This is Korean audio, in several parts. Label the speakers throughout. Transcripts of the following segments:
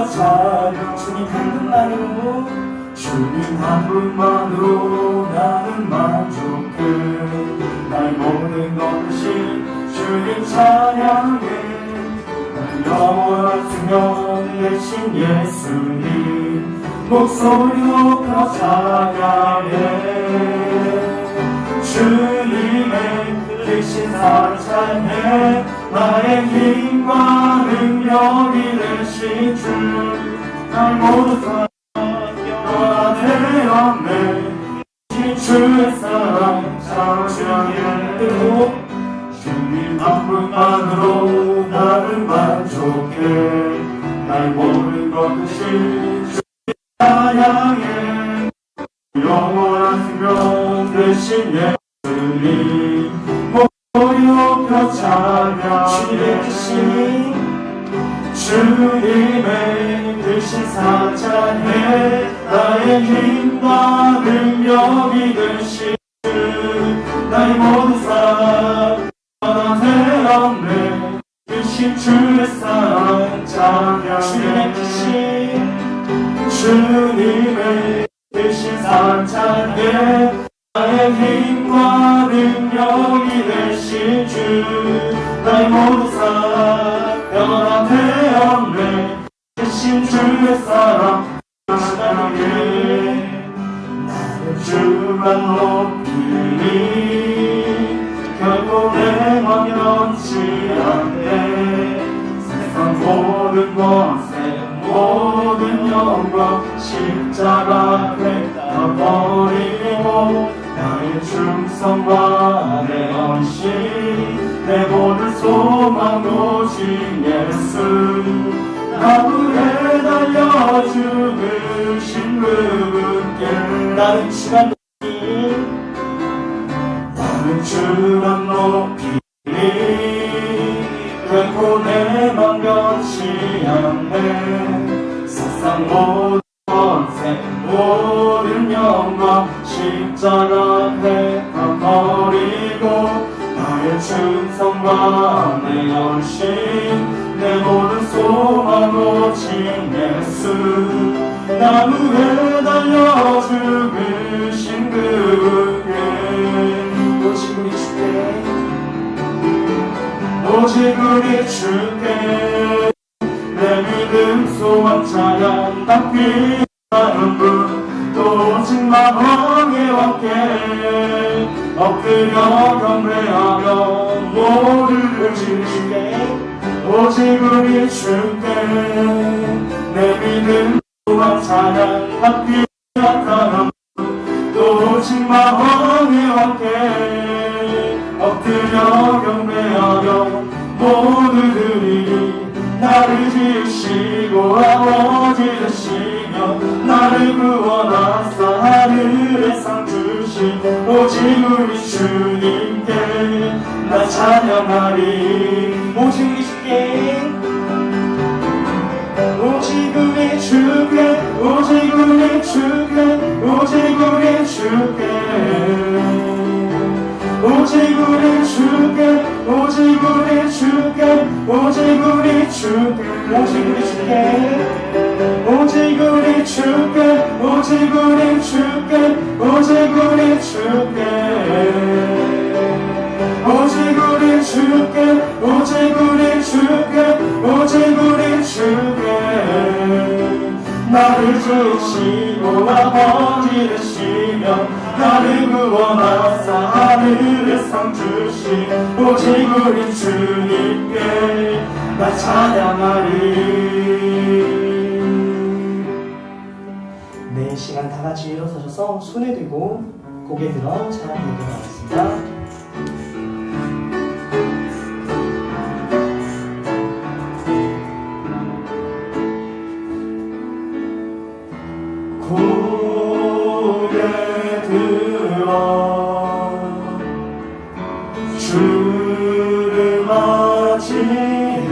Speaker 1: 찬양. 주님 한 분만으로, 주님 한 분만으로 나는 만족해. 나의 모든 것이 주님 찬양해. 영원한 생명 되신 예수님 목소리 높여 찬양해. 주님의 대신 사찬해. 나의 힘과 능력이 되신 주 날 모두 다 변화되었네. 주의 사랑 찬양해. 주님 한 분만으로 나는 만족해. 나의 모든 것이 주님 찬양해. 영원한 생명 되신 예수님 목소리 높여 찬양. 주님의 대신 사찬해. 나의 힘과 능력이 되신 주 나의 모든 사랑 변화되었네. 크신 주의 사랑 찬양해. 주님의 대신 사찬해. 나의 힘과 능력이 되신 주 나의 모든 사랑 변화되었네. 크신 주의 사랑 찬양해. 나는 주만 높이니 결코 내 맘 변치 않네. 세상 모든 권세 모든 영광 십자가 앞에 다 버리고 나의 충성과 내 헌신 내 모든 소망 오직 예수 나무에 달려 죽으신 그분께 나는 주만 높이 나는 주만 높이니 결코 내 맘 변치 않네. 세상 모든 권세 모든 영광 십자가 앞에 다 버리고 나의 충성과 내 헌신 내 모든 소망 오직 예수 나무에 달려 죽으신 그분께 오직 우리 주께 오직 우리 주께 내 믿음 소망 찬양 다 피하는 분 또 오직 마음의 왕께 엎드려 경배하며 모든 오직 주께 오직 우리 주께 내 믿음 소망 찬양 다 피하는 분 또 오직 마음의 왕께 엎드려 경배하며 모두들이 나를 지으시고 아버지 되시며 나를 구원하사 하늘의 상 주신 오직 우리 주님께 나 찬양하리. 오직 우리 주께 오직 우리 주께 오직 우리 주께 오직 우리 주께 오직 우리 주께 오직 우리 주께 오직 우리 주께 오직 우리 주께 오직 우리 주께 오직 우리 주께 오직 우리 주께 오직 우리 주께 오직 우리 주께 오직 우리 주께 나를 지으시고 아버지 되시며 나를 구원하사 하늘의 상 주신 오직 우리 주님께 나 찬양하리. 네, 시간 다 같이 일어서셔서 손에 들고 고개 들어 찬양드리도록 하겠습니다. 고개 들어 주를 맞이해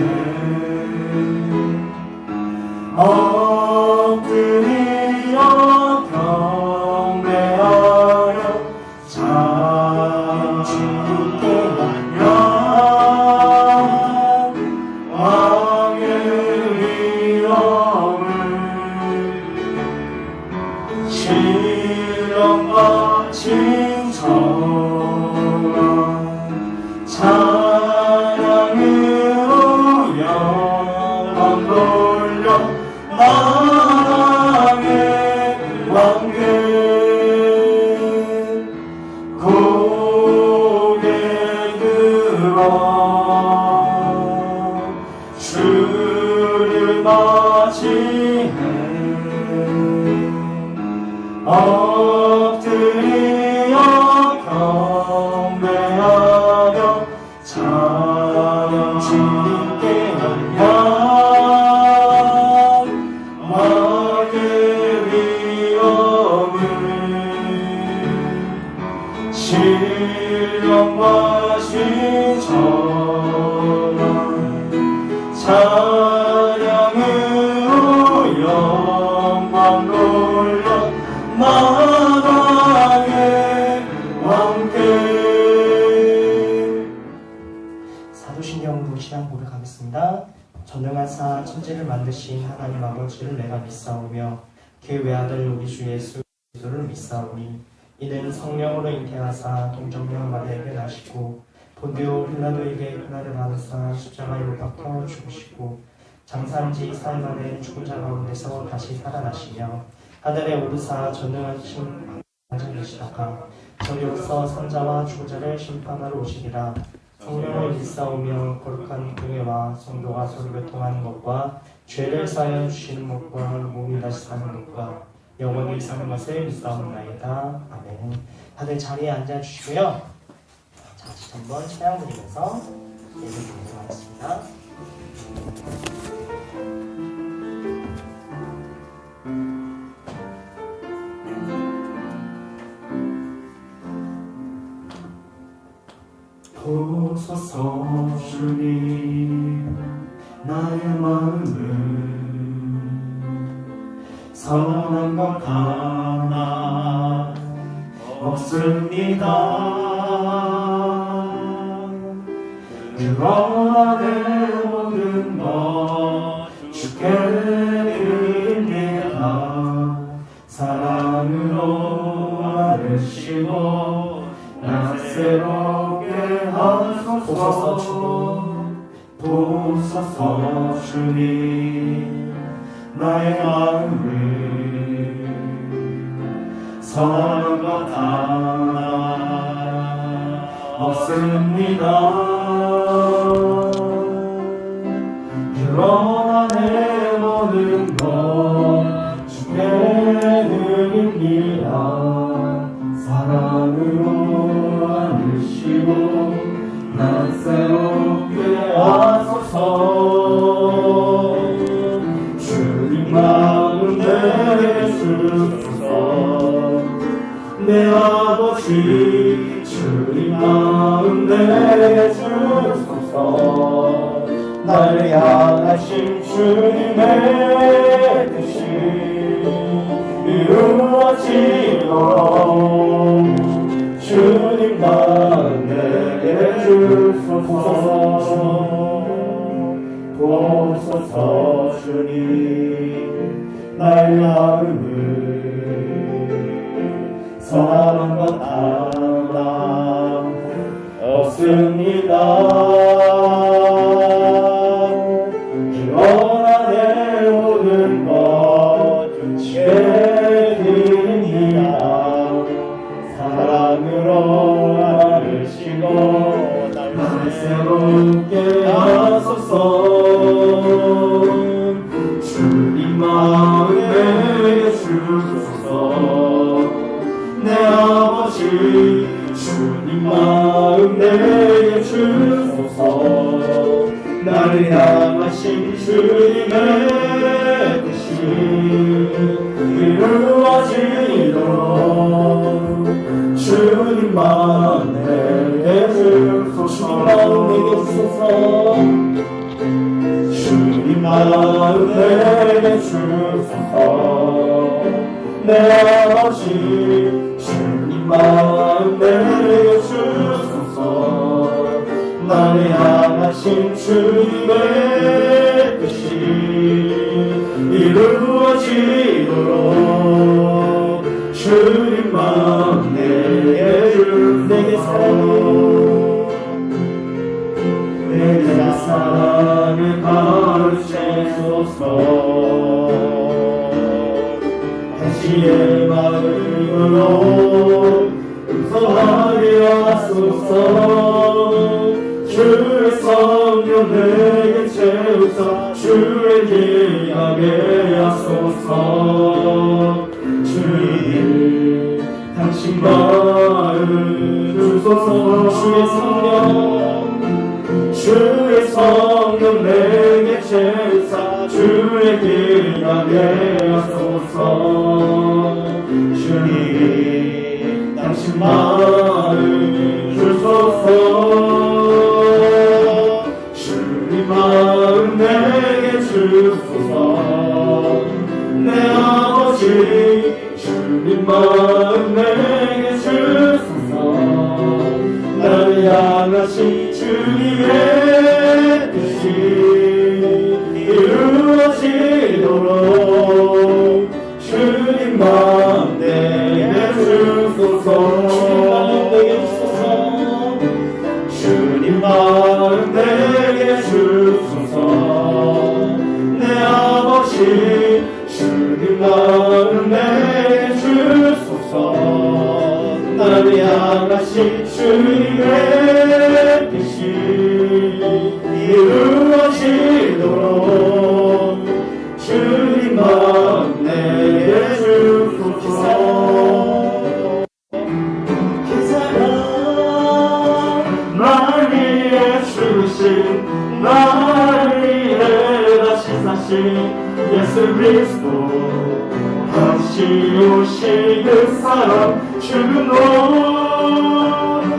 Speaker 1: 엎드려 경배하여 참 주께 왕의 위엄을 찬양으로 영광 돌려 만왕의 왕께 고개 들어 주를 맞이해 엎드려 경배하며 찬양 주님께 하며 왕의 위엄을 신령과 신전한 찬양으로 영광 돌려 만왕의 왕께.
Speaker 2: 사도신경 신앙 고백하겠습니다. 전능하사 천지를 만드신 하나님 아버지를 내가 믿사오며 그 외아들 우리 주 예수 그리스도를 믿사오니 이는 성령으로 잉태하사 동정녀 마리아에게 나시고 본디오 빌라도에게 고난을 받으사 십자가에 못 박혀 죽으시고 장사한 지 4일 만에 죽은 자 가운데서 다시 살아나시며 하늘에 오르사 전능하신 방장이시다가 저리로서 산자와 죽은 자를 심판하러 오시리라. 성령을 믿사오며 거룩한 교회와 성도가 서로 교통하는 것과 죄를 사하여 주시는 것과 몸이 다시 사는 것과 영원히 사는 것을 믿사옵나이다. 아멘. 다들 자리에 앉아주시고요. 자, 다시 한번 찬양 드리면서 예배 드리도록 하겠습니다.
Speaker 1: 보소서 주님 나의 마음을 선한 것 하나 없습니다. 그러나 내 모든 것 주께 드립니다. 사랑으로 아르시고 나 새롭게 하소서. 보소서 주님 나의 마음을 선한 것 하나 없습니다. 그러나 내 모든 것 주께 드립니다. 사랑으로 안으시고 난 새롭게 하소서. 주님 마음 내게 주소서. 내 아버지 주님 마음 내게 주소서. 나를 향하신 주님의 뜻이 이루어지도록 주님 마음 내게 주소서. 보소서 주님 나의 마음을 선한 것 하나 없습니다. 그러나 내 모든 것 주께 드립니다. 사랑으로 안으시고 날 새롭게 하소서. 주님 마음 내게 주소서. 내 아버지 주님 마음 내게 주소서. 나를 향하신 주님의 뜻이 이루어지도록 주님 마음 내게 주소서. 주님 마음 내게 주소서. 내 아버지 주님 마음 내게 주소서. 나를 향하신 주님의 뜻이 이루어지도록 주님 마음 내게 주소서. 사랑을 가르치소서. 당신의 마음으로 음성하게 하소서. 주의 성령 내게 채우사 주의 길 가게 하소서. 주님 당신 마음 주소서. 주의 성령 내게 채우사 주의 길 가게 하소서. 주님 당신 마음 주소서. 주님 마음 내게 주소서. 내 아버지 주님 마음 내게 주소서. 나를 향하신 주님의 뜻이 이루어지도록 주님 마음 내게 주소서. 주님 마음 내게 주소서. 내 아버지 주님 마음 내게 주소서. 나를 향하신 주님의 뜻이 이루어지도록 주님 마음 내게 주소서. 그 사랑 날 위해 죽으신 날 위해 다시 사신 예수 그리스도 다시 오실 그 사람 죽음도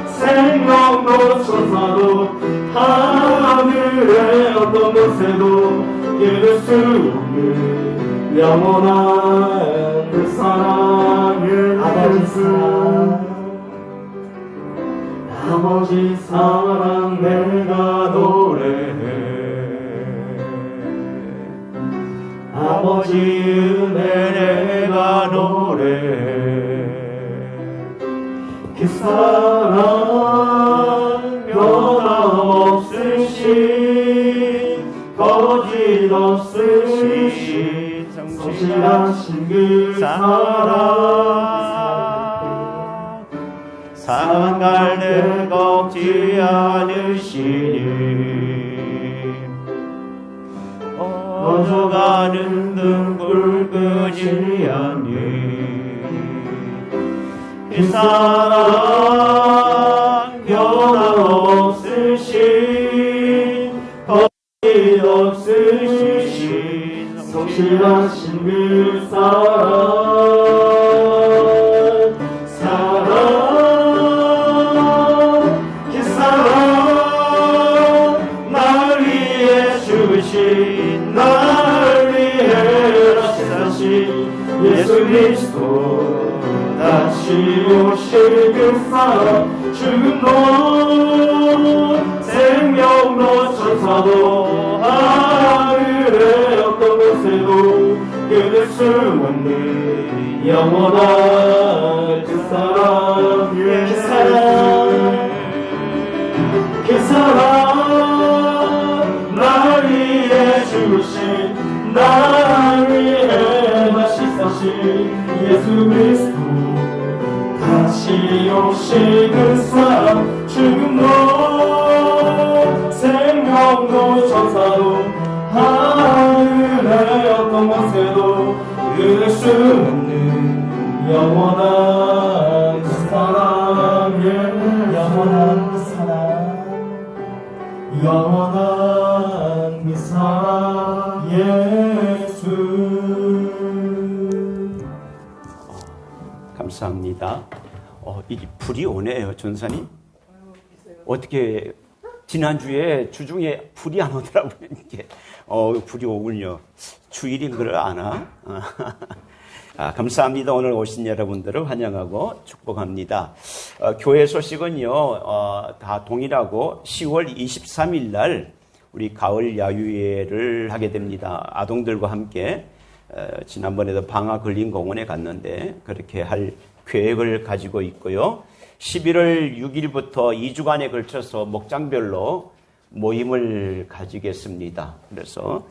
Speaker 1: 생명도 천사도 하늘의 어떤 곳에도 이룰 수 없는 영원한 그 사랑을
Speaker 2: 아버지 사랑
Speaker 1: 아버지 사랑 내가 노래해. 아버지 은혜 내가 노래해. 그 사랑 변함없으신 거짓 없으신 성실하신 그 사랑 갈대 꺾지 않으시니 꺼져가는 등불 끄지 않니. 그 사랑 변함없으신 거짓 없으신 성실하신 그 날 위해 다시 사신 예수 그리스도 다시 오실 그 사랑 죽음도 생명도 천사도 하늘의 어떤 곳에도 끊을 수 없는 영원한 그 사랑 그 사랑 날 위해 죽으신 날 위해 다시 사신 예수 그리스도 다시 오실 그 사랑 죽음도 생명도 천사도 하늘의 어떤 곳에도 끊을 수 없는 영원한 그 사랑
Speaker 2: 영원한 그 사랑
Speaker 1: 영원한 그 사랑 예수.
Speaker 3: 감사합니다. 이게 불이 오네요, 전사님. 어떻게 지난주에 주중에 불이 안 오더라고요. 이게 불이 오군요. 주일인 걸 아나? 감사합니다. 오늘 오신 여러분들을 환영하고 축복합니다. 교회 소식은요, 다 동일하고 10월 23일 날 우리 가을 야유회를 하게 됩니다. 아동들과 함께 지난번에도 방아걸린공원에 갔는데 그렇게 할 계획을 가지고 있고요. 11월 6일부터 2주간에 걸쳐서 목장별로 모임을 가지겠습니다. 그래서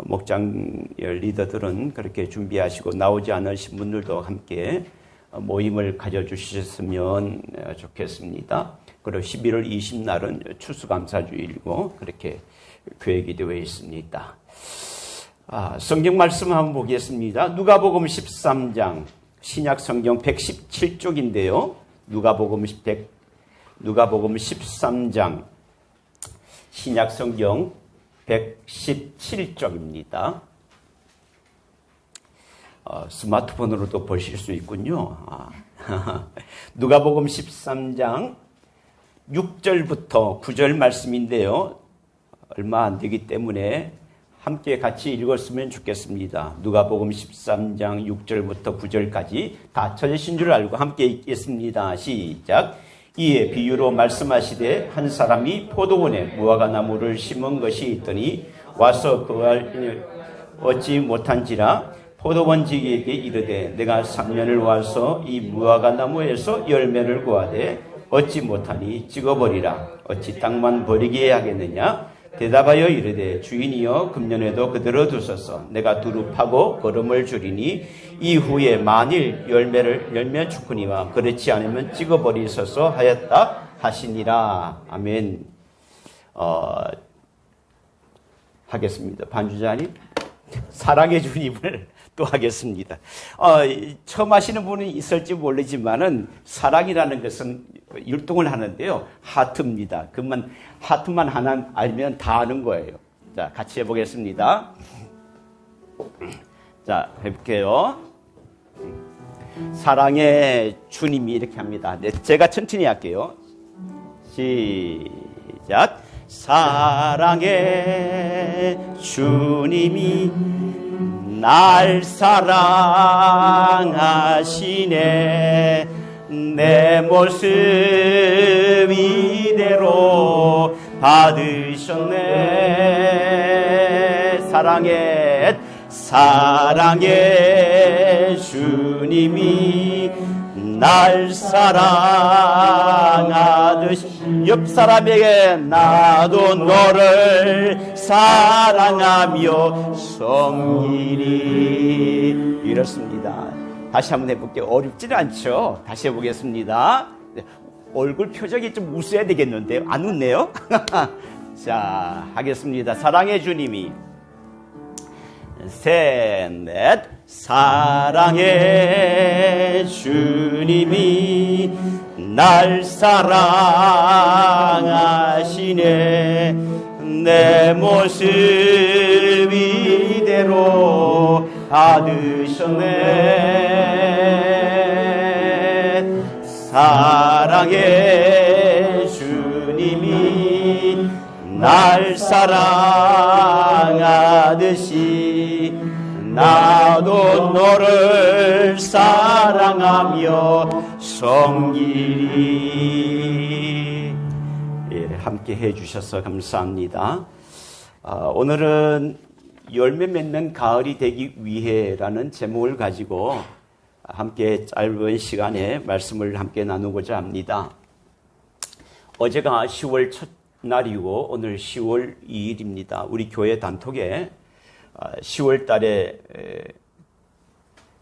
Speaker 3: 목장 리더들은 그렇게 준비하시고 나오지 않으신 분들도 함께 모임을 가져주셨으면 좋겠습니다. 그리고 11월 20날은 추수감사주일이고 그렇게 계획이 되어 있습니다. 성경 말씀 한번 보겠습니다. 누가복음 13장 신약 성경 117쪽인데요. 누가복음 13장 신약 성경 117쪽입니다. 스마트폰으로도 보실 수 있군요. 누가복음 13장 6절부터 9절 말씀인데요. 얼마 안 되기 때문에 함께 같이 읽었으면 좋겠습니다. 누가복음 13장 6절부터 9절까지 다 찾으신 줄 알고 함께 읽겠습니다. 시작. 이에 비유로 말씀하시되 한 사람이 포도원에 무화과나무를 심은 것이 있더니 와서 그걸 얻지 못한지라 포도원지기에게 이르되 내가 3년을 와서 이 무화과나무에서 열매를 구하되 얻지 못하니 찍어버리라. 어찌 땅만 버리게 하겠느냐? 대답하여 이르되 주인이여 금년에도 그대로 두소서. 내가 두루 파고 거름을 줄이니 이후에 만일 열매 주거니와 그렇지 않으면 찍어버리소서 하였다 하시니라. 아멘. 하겠습니다. 반주자님 사랑의 주님을 또 하겠습니다. 처음 하시는 분이 있을지 모르지만은 사랑이라는 것은 율동을 하는데요. 하트입니다. 그만 하트만 하나 알면 다 아는 거예요. 자, 같이 해보겠습니다. 자, 해볼게요. 사랑의 주님이 이렇게 합니다. 네, 제가 천천히 할게요. 시작. 사랑의 주님이 날 사랑하시네. 내 모습 이대로 받으셨네. 사랑의 주님이 날 사랑하듯이 옆 사람에게 나도 너를 사랑하며 섬기리. 이렇습니다. 다시 한번 해볼게요. 어렵지는 않죠. 다시 해보겠습니다. 얼굴 표정이 좀 웃어야 되겠는데요. 안 웃네요. 자, 하겠습니다. 사랑의 주님이 셋, 넷. 사랑의 주님이 날 사랑하시네. 내 모습 이대로 받으셨네. 사랑의 주님이 날 사랑하듯이 나도 너를 사랑하며 섬기리. 예, 함께 해주셔서 감사합니다. 오늘은 열매 맺는 가을이 되기 위해라는 제목을 가지고 함께 짧은 시간에 말씀을 함께 나누고자 합니다. 어제가 10월 첫 날이고 오늘 10월 2일입니다. 우리 교회 단톡에 10월 달에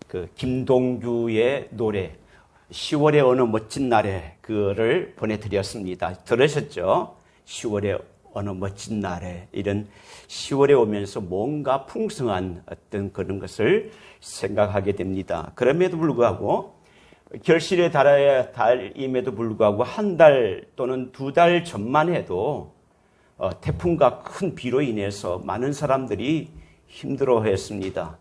Speaker 3: 그 김동규의 노래 10월의 어느 멋진 날에 그거를 보내드렸습니다. 들으셨죠? 10월의 어느 멋진 날에 이런 10월에 오면서 뭔가 풍성한 어떤 그런 것을 생각하게 됩니다. 그럼에도 불구하고 결실의 달임에도 불구하고 한 달 또는 두 달 전만 해도 태풍과 큰 비로 인해서 많은 사람들이 힘들어했습니다.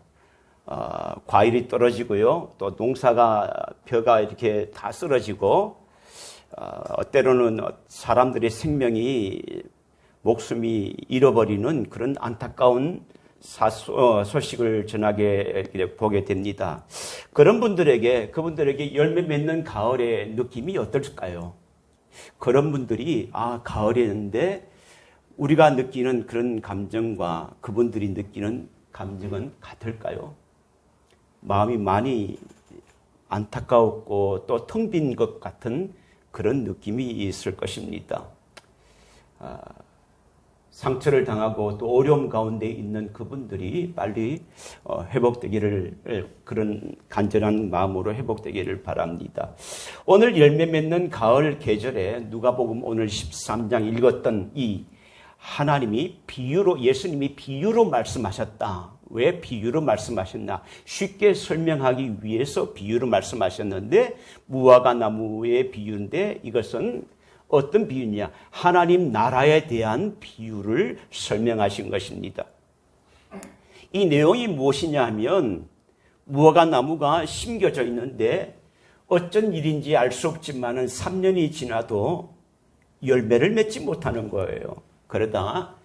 Speaker 3: 과일이 떨어지고요, 또 벼가 이렇게 다 쓰러지고, 때로는 사람들의 생명이 목숨이 잃어버리는 그런 안타까운 소식을 전하게 보게 됩니다. 그분들에게 열매 맺는 가을의 느낌이 어떨까요? 그런 분들이 가을이었는데 우리가 느끼는 그런 감정과 그분들이 느끼는 감정은 같을까요? 마음이 많이 안타까웠고 또 텅 빈 것 같은 그런 느낌이 있을 것입니다. 상처를 당하고 또 어려움 가운데 있는 그분들이 빨리 회복되기를, 그런 간절한 마음으로 회복되기를 바랍니다. 오늘 열매 맺는 가을 계절에 누가복음 오늘 13장 읽었던 이 하나님이 예수님이 비유로 말씀하셨다. 왜 비유로 말씀하셨나? 쉽게 설명하기 위해서 비유로 말씀하셨는데, 무화과 나무의 비유인데 이것은 어떤 비유냐? 하나님 나라에 대한 비유를 설명하신 것입니다. 이 내용이 무엇이냐 하면, 무화과 나무가 심겨져 있는데 어쩐 일인지 알 수 없지만은 3년이 지나도 열매를 맺지 못하는 거예요. 그러다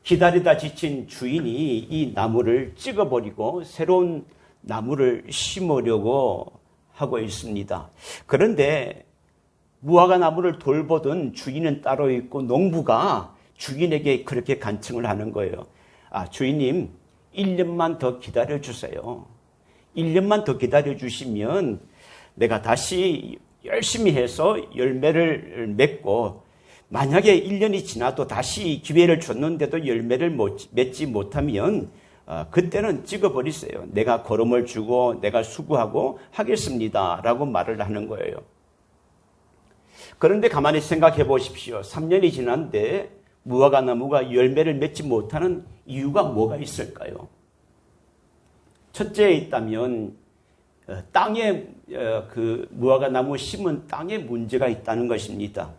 Speaker 3: 기다리다 지친 주인이 이 나무를 찍어버리고 새로운 나무를 심으려고 하고 있습니다. 그런데 무화과 나무를 돌보던 주인은 따로 있고 농부가 주인에게 그렇게 간청을 하는 거예요. 주인님, 1년만 더 기다려주세요. 1년만 더 기다려주시면 내가 다시 열심히 해서 열매를 맺고, 만약에 1년이 지나도 다시 기회를 줬는데도 열매를 맺지 못하면 그때는 찍어버리세요. 내가 거름을 주고 내가 수고하고 하겠습니다 라고 말을 하는 거예요. 그런데 가만히 생각해 보십시오. 3년이 지났는데 무화과 나무가 열매를 맺지 못하는 이유가 뭐가 있을까요? 첫째에 있다면 땅에 그 무화과 나무 심은 땅에 문제가 있다는 것입니다.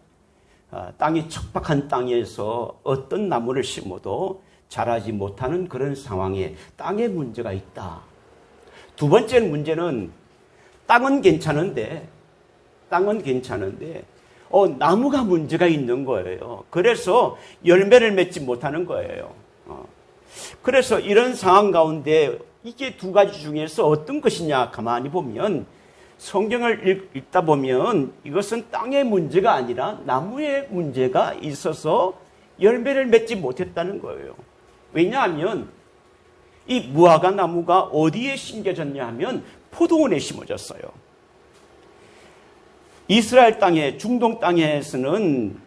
Speaker 3: 땅이 척박한 땅에서 어떤 나무를 심어도 자라지 못하는 그런 상황에 땅에 문제가 있다. 두 번째 문제는 땅은 괜찮은데 나무가 문제가 있는 거예요. 그래서 열매를 맺지 못하는 거예요. 그래서 이런 상황 가운데 이게 두 가지 중에서 어떤 것이냐 가만히 보면, 성경을 읽다 보면 이것은 땅의 문제가 아니라 나무의 문제가 있어서 열매를 맺지 못했다는 거예요. 왜냐하면 이 무화과 나무가 어디에 심겨졌냐 하면 포도원에 심어졌어요. 이스라엘 땅에, 중동 땅에서는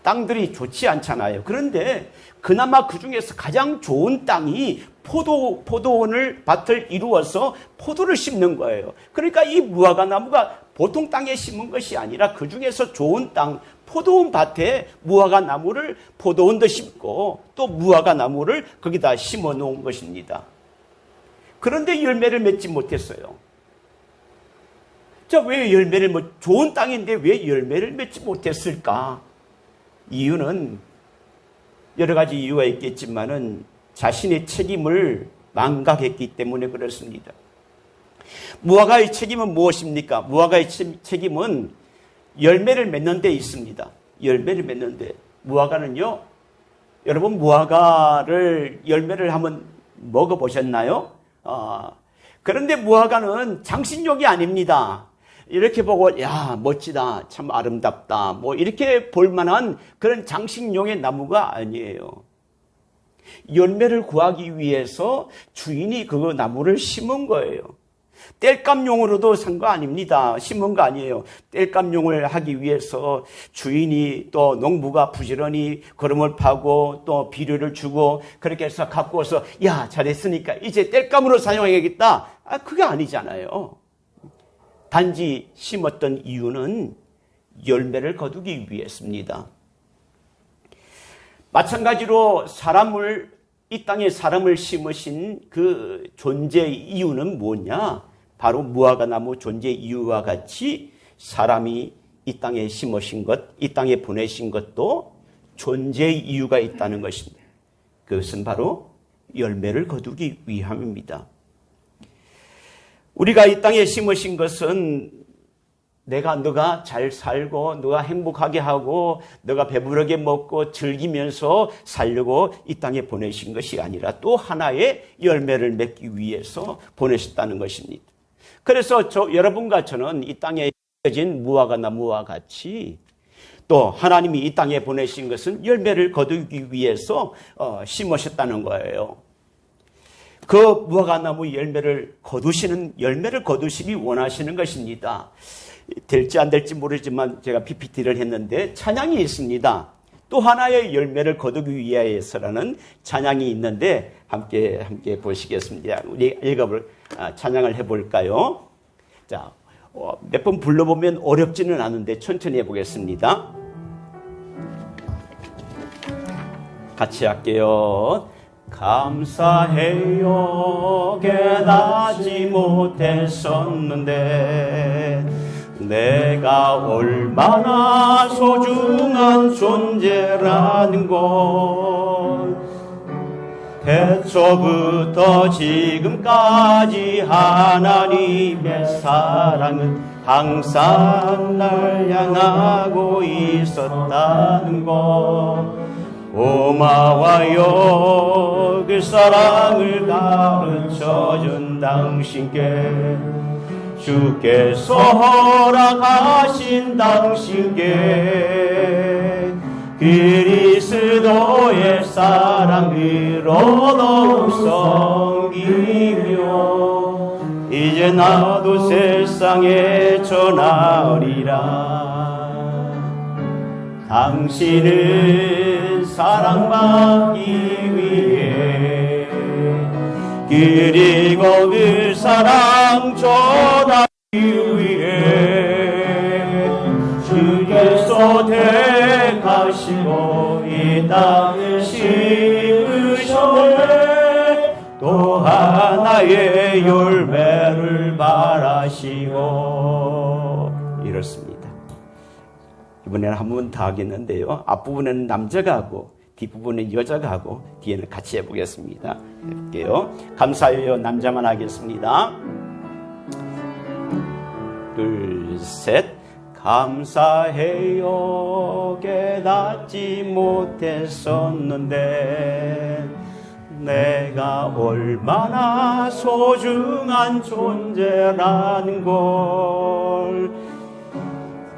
Speaker 3: 땅들이 좋지 않잖아요. 그런데 그나마 그 중에서 가장 좋은 땅이 포도원을 밭을 이루어서 포도를 심는 거예요. 그러니까 이 무화과 나무가 보통 땅에 심은 것이 아니라 그 중에서 좋은 땅, 포도원 밭에 무화과 나무를, 포도원도 심고 또 무화과 나무를 거기다 심어 놓은 것입니다. 그런데 열매를 맺지 못했어요. 자, 왜 좋은 땅인데 왜 열매를 맺지 못했을까? 이유는 여러 가지 이유가 있겠지만은 자신의 책임을 망각했기 때문에 그렇습니다. 무화과의 책임은 무엇입니까? 무화과의 책임은 열매를 맺는 데 있습니다. 열매를 맺는데, 무화과는요, 여러분 무화과를 열매를 한번 먹어보셨나요? 그런데 무화과는 장식용이 아닙니다. 이렇게 보고 야 멋지다, 참 아름답다, 뭐 이렇게 볼만한 그런 장식용의 나무가 아니에요. 열매를 구하기 위해서 주인이 그 나무를 심은 거예요. 땔감용으로도 산 거 아닙니다. 심은 거 아니에요. 땔감용을 하기 위해서 주인이 또 농부가 부지런히 거름을 파고 또 비료를 주고 그렇게 해서 갖고 와서 야 잘했으니까 이제 땔감으로 사용해야겠다. 그게 아니잖아요. 단지 심었던 이유는 열매를 거두기 위해서입니다. 마찬가지로 이 땅에 사람을 심으신 그 존재의 이유는 뭐냐? 바로 무화과 나무 존재 이유와 같이 사람이 이 땅에 심으신 것, 이 땅에 보내신 것도 존재의 이유가 있다는 것입니다. 그것은 바로 열매를 거두기 위함입니다. 우리가 이 땅에 심으신 것은 너가 잘 살고 너가 행복하게 하고 너가 배부르게 먹고 즐기면서 살려고 이 땅에 보내신 것이 아니라 또 하나의 열매를 맺기 위해서 보내셨다는 것입니다. 그래서 여러분과 저는 이 땅에 심겨진 무화과 나무와 같이 또 하나님이 이 땅에 보내신 것은 열매를 거두기 위해서 심으셨다는 거예요. 그 무화과 나무 열매를 거두시기 원하시는 것입니다. 될지 안 될지 모르지만 제가 PPT를 했는데 찬양이 있습니다. 또 하나의 열매를 거두기 위하여서라는 찬양이 있는데 함께 보시겠습니다. 우리 찬양을 해볼까요? 자, 몇 번 불러보면 어렵지는 않은데 천천히 해보겠습니다. 같이 할게요. 감사해요. 깨닫지 못했었는데 내가 얼마나 소중한 존재라는 것, 태초부터 지금까지 하나님의 사랑은 항상 날 향하고 있었다는 것, 고마워요. 그 사랑을 가르쳐준 당신께, 주께서 허락하신 당신께 그리스도의 사랑으로 더욱 섬기며 이제 나도 세상에 전하리라. 당신은 사랑받기 위해 그리고 그 사랑 전하기 위해 주께서 택하시고 이 땅에 심으셨네. 또 하나의 열매를 바라시고 이렇습니다. 이번에는 한 번 더 하겠는데요. 앞부분에는 남자가 하고 뒷부분은 여자가 하고 뒤에는 같이 해보겠습니다. 해볼게요. 감사해요. 남자만 하겠습니다. 둘, 셋. 감사해요. 깨닫지 못했었는데 내가 얼마나 소중한 존재라는 걸,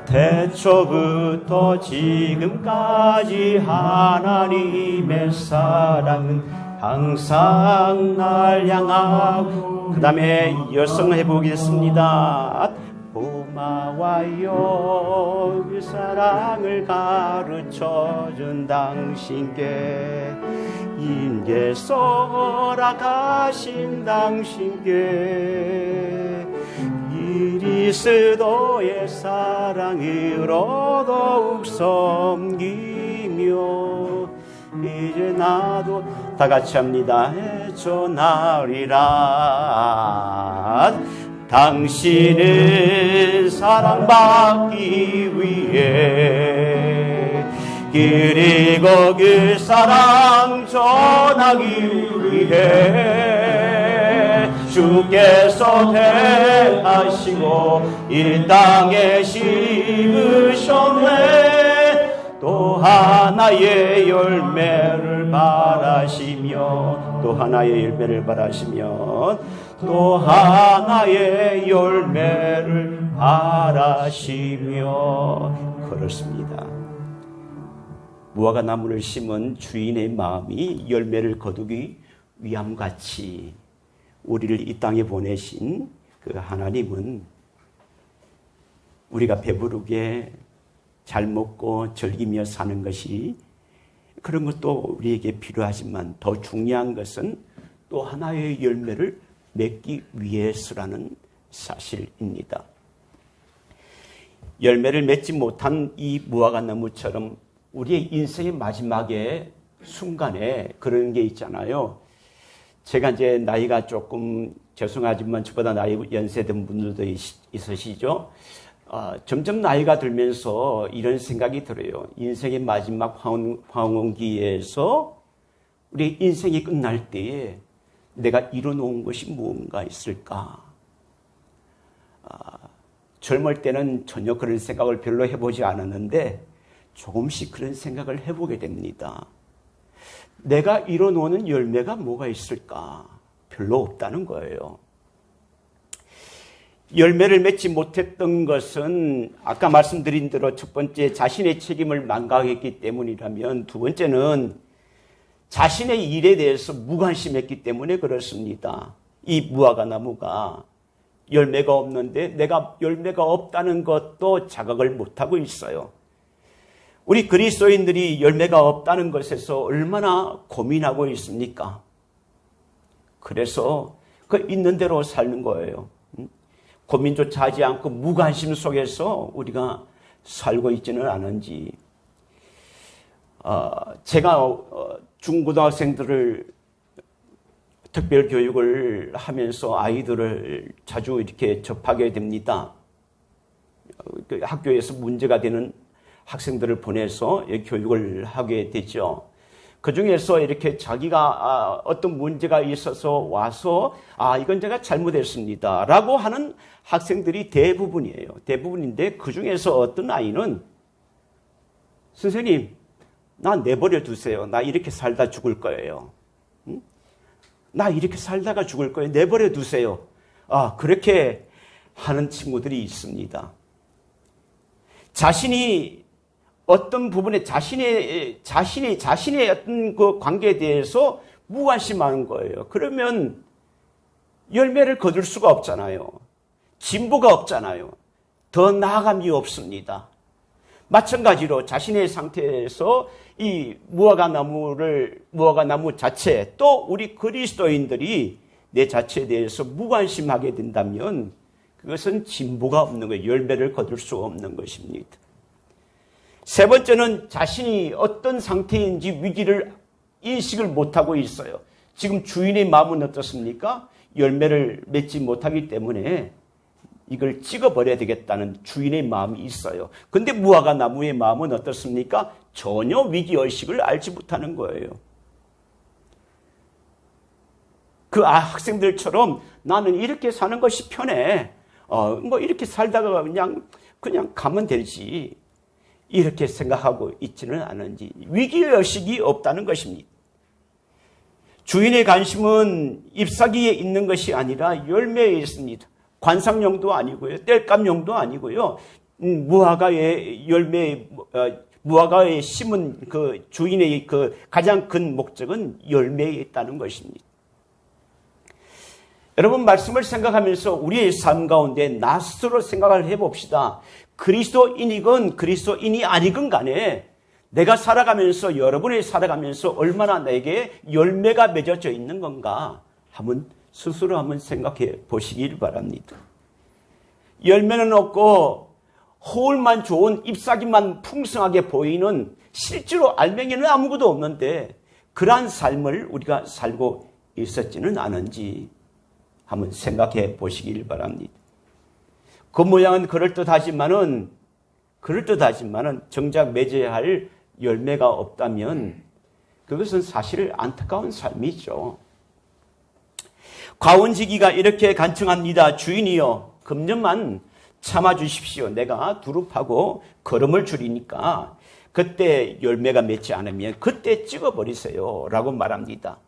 Speaker 3: 태초부터 지금까지 하나님의 사랑은 항상 날 향하고, 그 다음에 여성 해보겠습니다. 고마워요. 그 사랑을 가르쳐준 당신께, 인제서 허락하신 당신께 그리스도의 사랑으로 더욱 섬기며 이제 나도 다 같이 합니다. 전하리라. 당신은 사랑받기 위해 그리고 그 사랑 전하기 위해 주께서 택하시고 이 땅에 심으셨네. 또 하나의 열매를 바라시며, 또 하나의 열매를 바라시며, 또 하나의 열매를 바라시며. 그렇습니다. 무화과 나무를 심은 주인의 마음이 열매를 거두기 위함같이 우리를 이 땅에 보내신 그 하나님은 우리가 배부르게 잘 먹고 즐기며 사는 것이, 그런 것도 우리에게 필요하지만 더 중요한 것은 또 하나의 열매를 맺기 위해서라는 사실입니다. 열매를 맺지 못한 이 무화과 나무처럼 우리의 인생의 마지막에 순간에 그런 게 있잖아요. 제가 이제 나이가 조금, 죄송하지만 저보다 나이 연세된 분들도 있으시죠. 점점 나이가 들면서 이런 생각이 들어요. 인생의 마지막 황혼기에서 우리 인생이 끝날 때에 내가 이뤄놓은 것이 무언가 있을까? 젊을 때는 전혀 그런 생각을 별로 해보지 않았는데 조금씩 그런 생각을 해보게 됩니다. 내가 이뤄놓는 열매가 뭐가 있을까? 별로 없다는 거예요. 열매를 맺지 못했던 것은 아까 말씀드린 대로 첫 번째 자신의 책임을 망각했기 때문이라면, 두 번째는 자신의 일에 대해서 무관심했기 때문에 그렇습니다. 이 무화과 나무가 열매가 없는데 내가 열매가 없다는 것도 자각을 못하고 있어요. 우리 그리스도인들이 열매가 없다는 것에서 얼마나 고민하고 있습니까? 그래서 그 있는 대로 사는 거예요. 고민조차 하지 않고 무관심 속에서 우리가 살고 있지는 않은지. 제가 중고등학생들을 특별 교육을 하면서 아이들을 자주 이렇게 접하게 됩니다. 학교에서 문제가 되는 학생들을 보내서 교육을 하게 되죠. 그 중에서 이렇게 자기가 어떤 문제가 있어서 와서 이건 제가 잘못했습니다 라고 하는 학생들이 대부분이에요. 대부분인데 그 중에서 어떤 아이는 선생님, 나 내버려 두세요. 나 이렇게 살다 죽을 거예요. 나 이렇게 살다가 죽을 거예요. 내버려 두세요. 그렇게 하는 친구들이 있습니다. 자신이 어떤 부분에 자신의 어떤 그 관계에 대해서 무관심하는 거예요. 그러면 열매를 거둘 수가 없잖아요. 진보가 없잖아요. 더 나아감이 없습니다. 마찬가지로 자신의 상태에서 이 무화과나무 자체, 또 우리 그리스도인들이 내 자체에 대해서 무관심하게 된다면 그것은 진보가 없는 거예요. 열매를 거둘 수 없는 것입니다. 세 번째는 자신이 어떤 상태인지 위기를 인식을 못하고 있어요. 지금 주인의 마음은 어떻습니까? 열매를 맺지 못하기 때문에 이걸 찍어버려야 되겠다는 주인의 마음이 있어요. 근데 무화과 나무의 마음은 어떻습니까? 전혀 위기의식을 알지 못하는 거예요. 그 학생들처럼 나는 이렇게 사는 것이 편해. 이렇게 살다가 그냥 가면 되지. 이렇게 생각하고 있지는 않은지. 위기의식이 없다는 것입니다. 주인의 관심은 잎사귀에 있는 것이 아니라 열매에 있습니다. 관상용도 아니고요. 땔감용도 아니고요. 무화과의 열매, 무화과에 심은 그 주인의 그 가장 큰 목적은 열매에 있다는 것입니다. 여러분 말씀을 생각하면서 우리의 삶 가운데 나 스스로 생각을 해봅시다. 그리스도인이건 그리스도인이 아니건 간에 내가 살아가면서 여러분이 살아가면서 얼마나 내게 열매가 맺어져 있는 건가 한번 스스로 한번 생각해 보시길 바랍니다. 열매는 없고 허울만 좋은 잎사귀만 풍성하게 보이는 실제로 알맹이는 아무것도 없는데 그러한 삶을 우리가 살고 있었지는 않은지 한번 생각해 보시길 바랍니다. 그 모양은 그럴듯하지만은 정작 맺어야 할 열매가 없다면 그것은 사실 안타까운 삶이죠. 과원지기가 이렇게 간청합니다. 주인이여, 금년만 참아주십시오. 내가 두릅하고 거름을 줄이니까 그때 열매가 맺지 않으면 그때 찍어버리세요 라고 말합니다.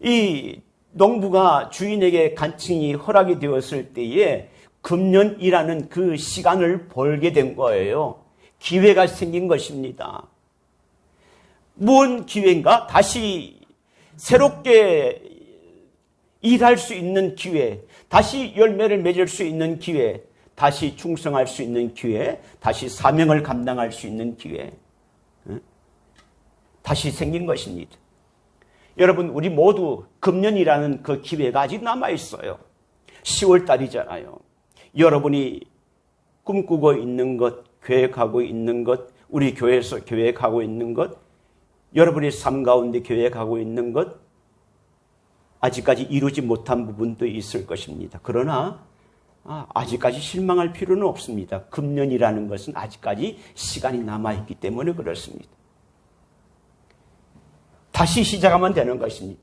Speaker 3: 이 농부가 주인에게 간청이 허락이 되었을 때에 금년이라는 그 시간을 벌게 된 거예요. 기회가 생긴 것입니다. 무슨 기회인가? 다시 새롭게 일할 수 있는 기회, 다시 열매를 맺을 수 있는 기회, 다시 충성할 수 있는 기회, 다시 사명을 감당할 수 있는 기회, 다시 생긴 것입니다. 여러분, 우리 모두 금년이라는 그 기회가 아직 남아있어요. 10월 달이잖아요. 여러분이 꿈꾸고 있는 것, 계획하고 있는 것, 우리 교회에서 계획하고 있는 것, 여러분의 삶 가운데 계획하고 있는 것, 아직까지 이루지 못한 부분도 있을 것입니다. 그러나 아직까지 실망할 필요는 없습니다. 금년이라는 것은 아직까지 시간이 남아있기 때문에 그렇습니다. 다시 시작하면 되는 것입니다.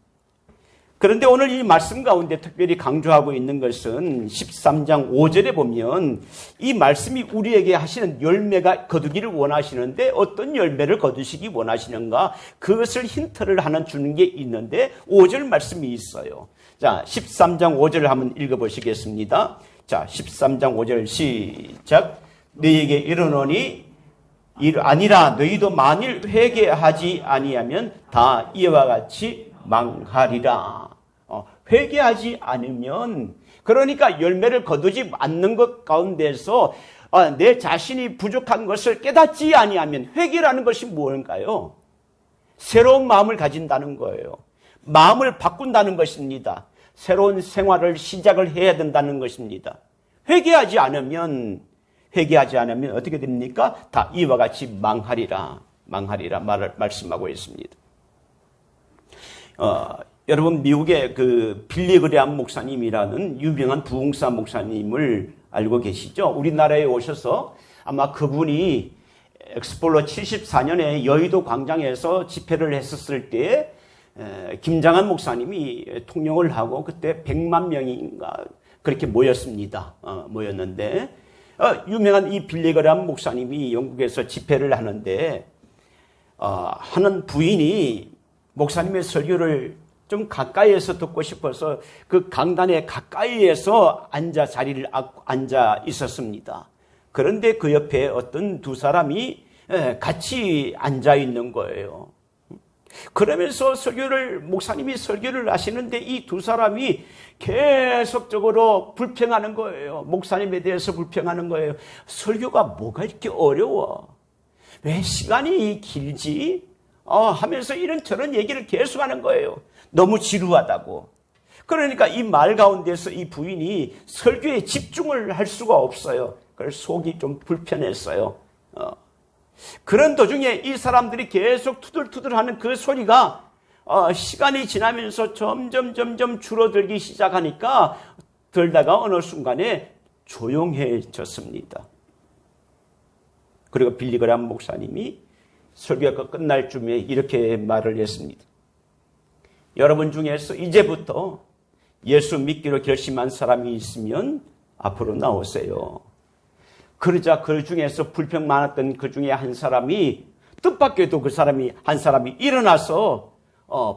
Speaker 3: 그런데 오늘 이 말씀 가운데 특별히 강조하고 있는 것은 13장 5절에 보면 이 말씀이 우리에게 하시는 열매가 거두기를 원하시는데 어떤 열매를 거두시기 원하시는가, 그것을 힌트를 하나 주는 게 있는데 5절 말씀이 있어요. 자, 13장 5절을 한번 읽어보시겠습니다. 자, 13장 5절 시작. 너희에게 이르노니 아니라 너희도 만일 회개하지 아니하면 다 이와 같이 망하리라. 회개하지 않으면, 그러니까 열매를 거두지 않는 것 가운데서 내 자신이 부족한 것을 깨닫지 아니하면 회개라는 것이 무엇인가요? 새로운 마음을 가진다는 거예요. 마음을 바꾼다는 것입니다. 새로운 생활을 시작을 해야 된다는 것입니다. 회개하지 않으면 어떻게 됩니까? 다 이와 같이 망하리라 말씀하고 있습니다. 여러분, 미국의 그 빌리 그레암 목사님이라는 유명한 부흥사 목사님을 알고 계시죠? 우리나라에 오셔서 아마 그분이 엑스폴로 74년에 여의도 광장에서 집회를 했었을 때 김장한 목사님이 통역을 하고 그때 100만 명인가 그렇게 모였습니다. 모였는데 유명한 이 빌리 그레암 목사님이 영국에서 집회를 하는데 하는 부인이 목사님의 설교를 좀 가까이에서 듣고 싶어서 그 강단에 가까이에서 자리를 앉아 있었습니다. 그런데 그 옆에 어떤 두 사람이 같이 앉아 있는 거예요. 그러면서 목사님이 설교를 하시는데 이 두 사람이 계속적으로 불평하는 거예요. 목사님에 대해서 불평하는 거예요. 설교가 뭐가 이렇게 어려워? 왜 시간이 길지? 하면서 이런저런 얘기를 계속하는 거예요. 너무 지루하다고. 그러니까 이 말 가운데서 이 부인이 설교에 집중을 할 수가 없어요. 그래서 속이 좀 불편했어요. 그런 도중에 이 사람들이 계속 투들투들하는 그 소리가 시간이 지나면서 점점 줄어들기 시작하니까 들다가 어느 순간에 조용해졌습니다. 그리고 빌리 그레암 목사님이 설교가 끝날 쯤에 이렇게 말을 했습니다. 여러분 중에서 이제부터 예수 믿기로 결심한 사람이 있으면 앞으로 나오세요. 그러자 그 중에서 불평 많았던 그 중에 한 사람이 뜻밖에도 한 사람이 일어나서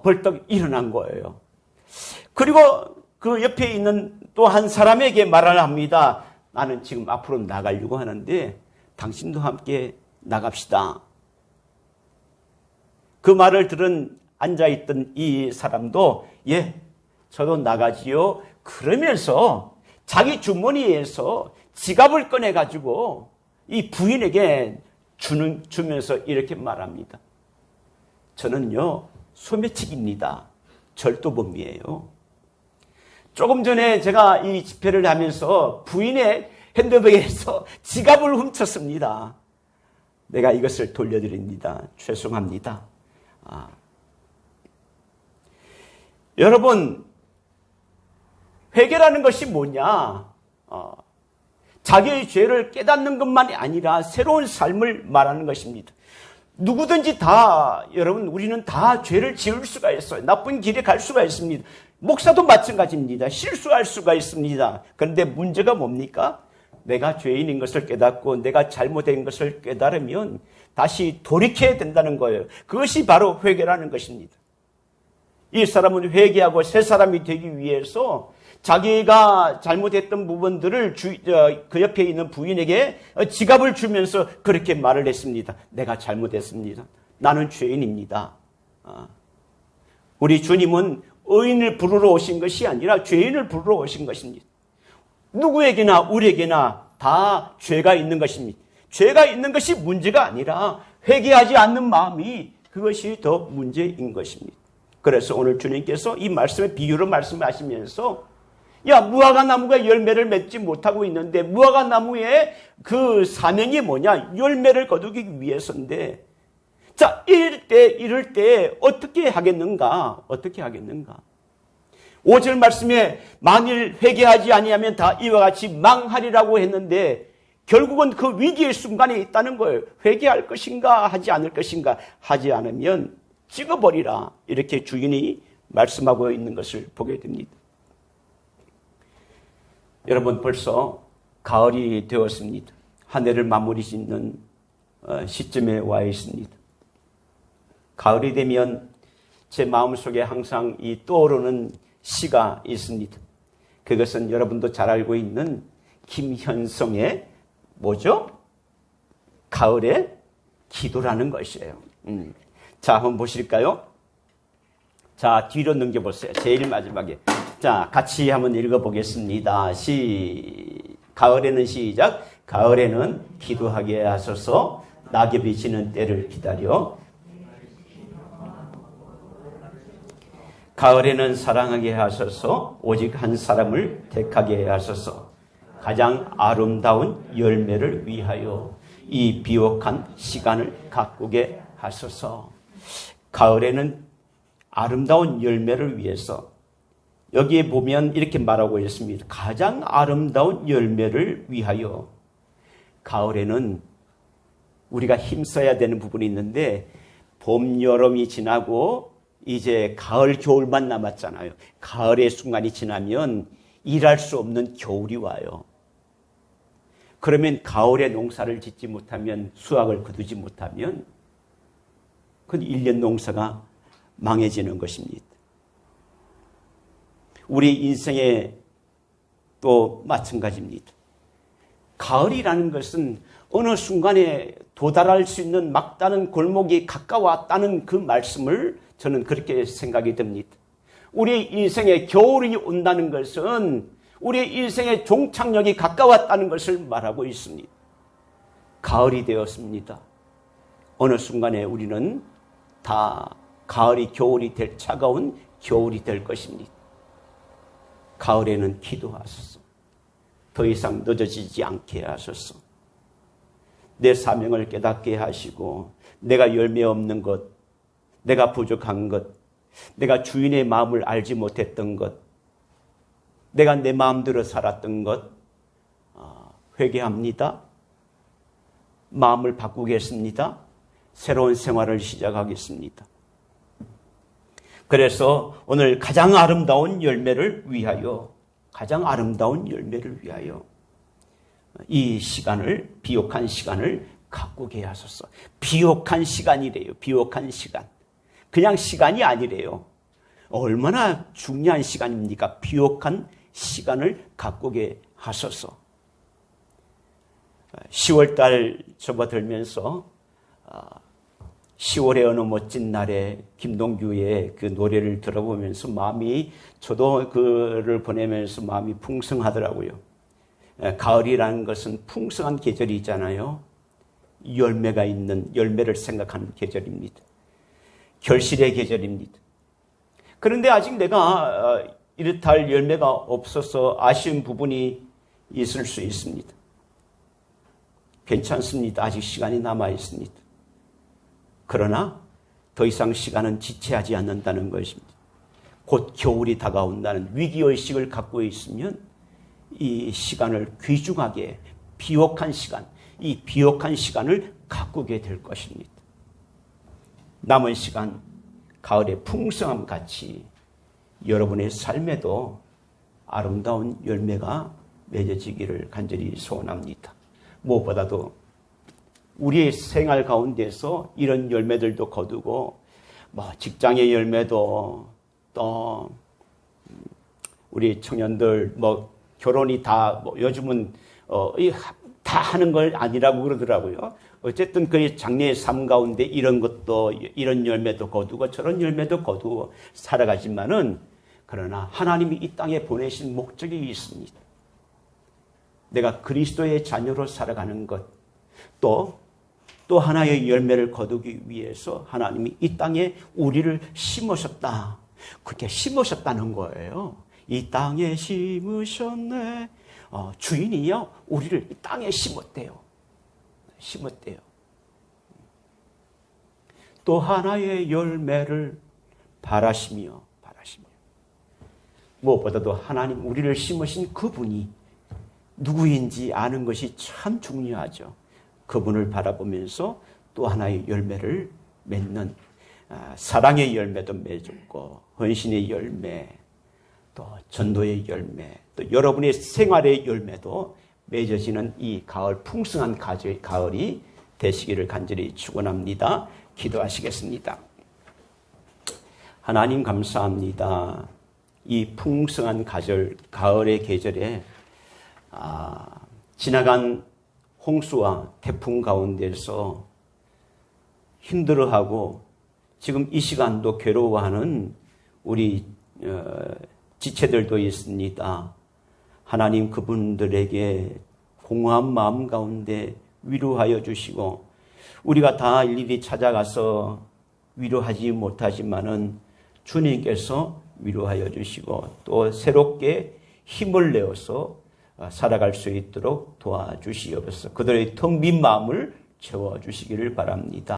Speaker 3: 벌떡 일어난 거예요. 그리고 그 옆에 있는 또 한 사람에게 말을 합니다. 나는 지금 앞으로 나가려고 하는데 당신도 함께 나갑시다. 그 말을 들은 앉아있던 이 사람도 저도 나가지요. 그러면서 자기 주머니에서 지갑을 꺼내가지고 이 부인에게 주면서 이렇게 말합니다. 저는요, 소매치기입니다. 절도범이에요. 조금 전에 제가 이 집회를 하면서 부인의 핸드백에서 지갑을 훔쳤습니다. 내가 이것을 돌려드립니다. 죄송합니다. 여러분, 회개라는 것이 뭐냐? 자기의 죄를 깨닫는 것만이 아니라 새로운 삶을 말하는 것입니다. 누구든지 여러분, 우리는 다 죄를 지을 수가 있어요. 나쁜 길에 갈 수가 있습니다. 목사도 마찬가지입니다. 실수할 수가 있습니다. 그런데 문제가 뭡니까? 내가 죄인인 것을 깨닫고 내가 잘못된 것을 깨달으면 다시 돌이켜야 된다는 거예요. 그것이 바로 회개라는 것입니다. 이 사람은 회개하고 새 사람이 되기 위해서 자기가 잘못했던 부분들을 그 옆에 있는 부인에게 지갑을 주면서 그렇게 말을 했습니다. 내가 잘못했습니다. 나는 죄인입니다. 우리 주님은 의인을 부르러 오신 것이 아니라 죄인을 부르러 오신 것입니다. 누구에게나 우리에게나 다 죄가 있는 것입니다. 죄가 있는 것이 문제가 아니라 회개하지 않는 마음이 그것이 더 문제인 것입니다. 그래서 오늘 주님께서 이 말씀의 비유로 말씀하시면서 무화과 나무가 열매를 맺지 못하고 있는데 무화과 나무의 그 사명이 뭐냐? 열매를 거두기 위해서인데 자, 이럴 때 어떻게 하겠는가? 5절 말씀에 만일 회개하지 아니하면 다 이와 같이 망하리라고 했는데 결국은 그 위기의 순간에 있다는 거예요. 회개할 것인가 하지 않을 것인가. 하지 않으면 찍어버리라. 이렇게 주인이 말씀하고 있는 것을 보게 됩니다. 여러분, 벌써 가을이 되었습니다. 한 해를 마무리 짓는 시점에 와 있습니다. 가을이 되면 제 마음속에 항상 이 떠오르는 시가 있습니다. 그것은 여러분도 잘 알고 있는 김현성의 뭐죠? 가을의 기도라는 것이에요. 자, 한번 보실까요? 자, 뒤로 넘겨보세요. 제일 마지막에. 자, 같이 한번 읽어보겠습니다. 가을에는 시작. 가을에는 기도하게 하소서. 낙엽이 지는 때를 기다려 가을에는 사랑하게 하소서. 오직 한 사람을 택하게 하소서. 가장 아름다운 열매를 위하여 이 비옥한 시간을 가꾸게 하소서. 가을에는 아름다운 열매를 위해서, 여기에 보면 이렇게 말하고 있습니다. 가장 아름다운 열매를 위하여. 가을에는 우리가 힘써야 되는 부분이 있는데, 봄, 여름이 지나고 이제 가을, 겨울만 남았잖아요. 가을의 순간이 지나면 일할 수 없는 겨울이 와요. 그러면 가을에 농사를 짓지 못하면, 수확을 거두지 못하면 그 1년 농사가 망해지는 것입니다. 우리 인생에 또 마찬가지입니다. 가을이라는 것은 어느 순간에 도달할 수 있는 막다른 골목이 가까웠다는 그 말씀을 저는 그렇게 생각이 듭니다. 우리 인생에 겨울이 온다는 것은 우리 인생의 종착역이 가까웠다는 것을 말하고 있습니다. 가을이 되었습니다. 어느 순간에 우리는 다 가을이 겨울이 될, 차가운 겨울이 될 것입니다. 가을에는 기도하소서. 더 이상 늦어지지 않게 하소서. 내 사명을 깨닫게 하시고, 내가 열매 없는 것, 내가 부족한 것, 내가 주인의 마음을 알지 못했던 것, 내가 내 마음대로 살았던 것, 회개합니다. 마음을 바꾸겠습니다. 새로운 생활을 시작하겠습니다. 그래서 오늘 가장 아름다운 열매를 위하여, 가장 아름다운 열매를 위하여 이 시간을, 비옥한 시간을 가꾸게 하소서. 비옥한 시간이래요. 비옥한 시간. 그냥 시간이 아니래요. 얼마나 중요한 시간입니까? 비옥한 시간을 가꾸게 하소서. 10월달 접어들면서 10월의 어느 멋진 날에 김동규의 그 노래를 들어보면서 마음이, 저도 그를 보내면서 마음이 풍성하더라고요. 가을이라는 것은 풍성한 계절이잖아요. 열매가 있는, 열매를 생각하는 계절입니다. 결실의 계절입니다. 그런데 아직 내가 이렇다 할 열매가 없어서 아쉬운 부분이 있을 수 있습니다. 괜찮습니다. 아직 시간이 남아 있습니다. 그러나 더 이상 시간은 지체하지 않는다는 것입니다. 곧 겨울이 다가온다는 위기의식을 갖고 있으면 이 시간을 귀중하게, 비옥한 시간, 이 비옥한 시간을 가꾸게 될 것입니다. 남은 시간, 가을의 풍성함 같이 여러분의 삶에도 아름다운 열매가 맺어지기를 간절히 소원합니다. 무엇보다도 우리의 생활 가운데서 이런 열매들도 거두고, 직장의 열매도, 또 우리 청년들 결혼이 다 요즘은 다 하는 걸 아니라고 그러더라고요. 어쨌든 그 장래의 삶 가운데 이런 것도, 이런 열매도 거두고 저런 열매도 거두고 살아가지만은, 그러나 하나님이 이 땅에 보내신 목적이 있습니다. 내가 그리스도의 자녀로 살아가는 것, 또 하나의 열매를 거두기 위해서 하나님이 이 땅에 우리를 심으셨다. 그렇게 심으셨다는 거예요. 이 땅에 심으셨네. 주인이요, 우리를 이 땅에 심었대요. 또 하나의 열매를 바라시며. 무엇보다도 하나님, 우리를 심으신 그분이 누구인지 아는 것이 참 중요하죠. 그분을 바라보면서 또 하나의 열매를 맺는, 사랑의 열매도 맺었고, 헌신의 열매, 또 전도의 열매, 또 여러분의 생활의 열매도 맺어지는 이 가을, 풍성한 가을이 되시기를 간절히 축원합니다. 기도하시겠습니다. 하나님 감사합니다. 이 풍성한 가을의 계절에 지나간 홍수와 태풍 가운데서 힘들어하고 지금 이 시간도 괴로워하는 우리 지체들도 있습니다. 하나님, 그분들에게 공허한 마음 가운데 위로하여 주시고 우리가 다 일일이 찾아가서 위로하지 못하지만은 주님께서 위로하여 주시고 또 새롭게 힘을 내어서 살아갈 수 있도록 도와주시옵소서. 그들의 텅 빈 마음을 채워주시기를 바랍니다.